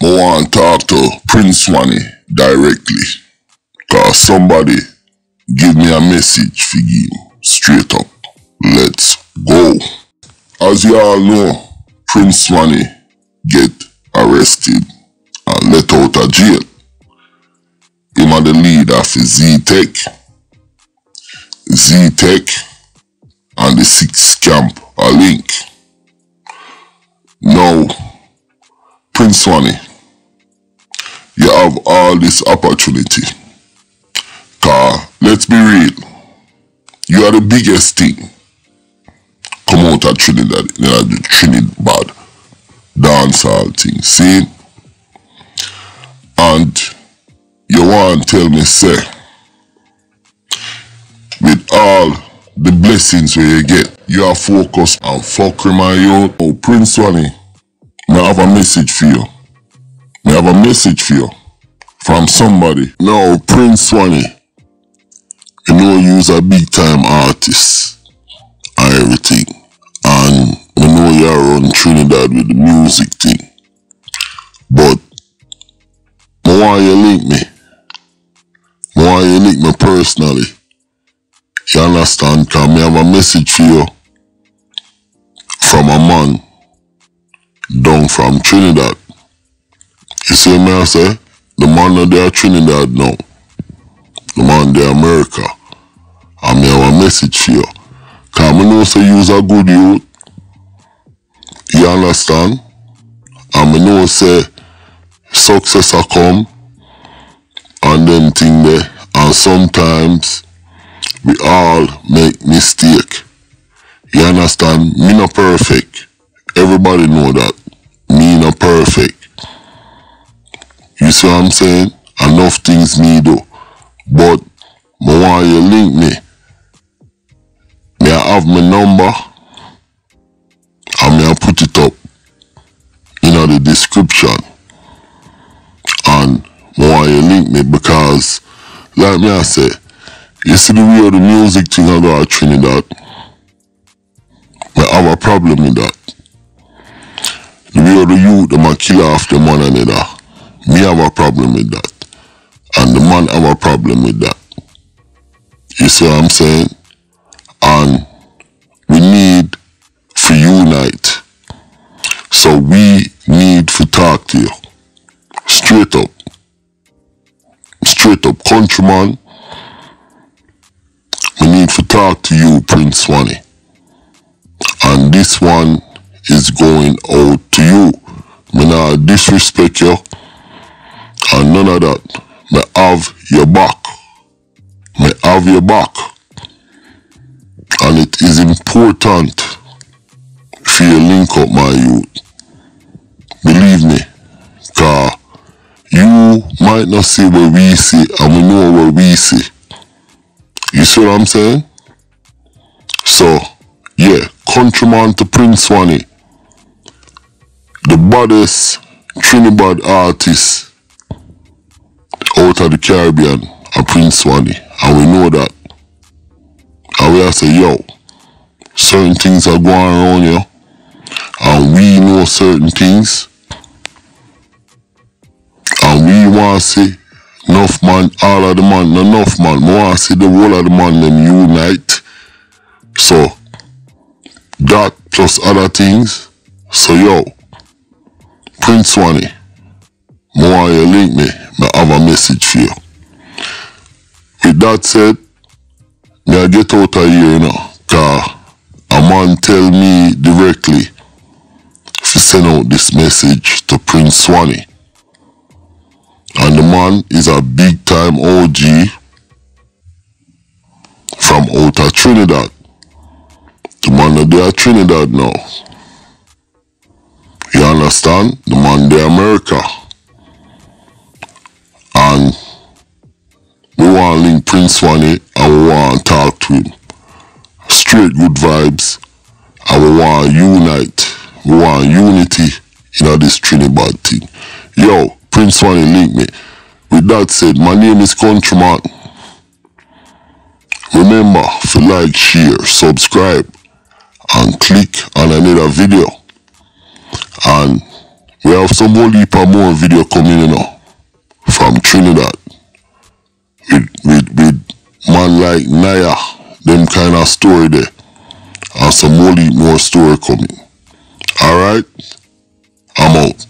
I want to talk to Prince Swanny directly. Cause somebody give me a message for him straight up. Let's go. As you all know, Prince Swanny get arrested and let out of jail. Him are the leader of Z-Tech. Z-Tech and the 6 camp are linked. Now, Prince Swanny, you have all this opportunity. Cause, let's be real, you are the biggest thing come out of Trinidad, the Trinidad dancehall thing, see? And you want to tell me, say, with all the blessings where you get, you are focused on fucking my youth. Oh, Prince Swanny, I have a message for you. I have a message for you from somebody. Now, Prince Swanny, you know you's a big time artist and everything. And we know you're on Trinidad with the music thing. But I want you to link me. I want you to link me personally. You understand? Because I have a message for you from a man down from Trinidad. You see me I say? The man that they are Trinidad now. The man they America. And I have a message for you. Because I know say you's a good youth. You understand? And I know say success a come and them thing there. And sometimes we all make mistake. You understand? Me not perfect. Everybody know that. Me not perfect. You see what I'm saying? Enough things me do. But I want you link me. Me I have my number and me I put it up in the description. And I want you link me because like me I say, you see the way the music thing I go at Trinidad, I have a problem with that. The way the youth them a kill off them one another, me have a problem with that. And the man have a problem with that. You see what I'm saying? And we need to unite. So we need to talk to you. Straight up. Straight up, countryman. We need to talk to you, Prince Swanny. And this one is going out to you. Me not disrespect you. And none of that. Me have your back. Me have your back. And it is important for you link up my youth. Believe me. Cause you might not see what we see and we know what we see. You see what I'm saying? So, yeah, countryman to Prince Swanny. The baddest Trinidad artist out of the Caribbean are Prince Swanny. And we know that. And we have to say, yo, certain things are going around here. And we know certain things. And we want to see enough man, all of the man, enough man. We want to see the whole of the man them unite. So, that plus other things. So, yo, Prince Swanny, I want you to link me. I have a message for you. With that said, I get out of here now. Cause a man tell me directly to send out this message to Prince Swanny. And the man is a big time OG from out of Trinidad. The man that they are Trinidad now. You understand? The man they America. And we want to link Prince Swanny and we want to talk to him. Straight good vibes. And we want to unite. We want unity in this Trinidad thing. Yo, Prince Swanny link me. With that said, my name is Countryman. Remember to like, share, subscribe and click on another video. And We have some whole heap of more video coming, you know, from Trinidad. With man like Naya, them kind of story there. And some whole heap more story coming. Alright? I'm out.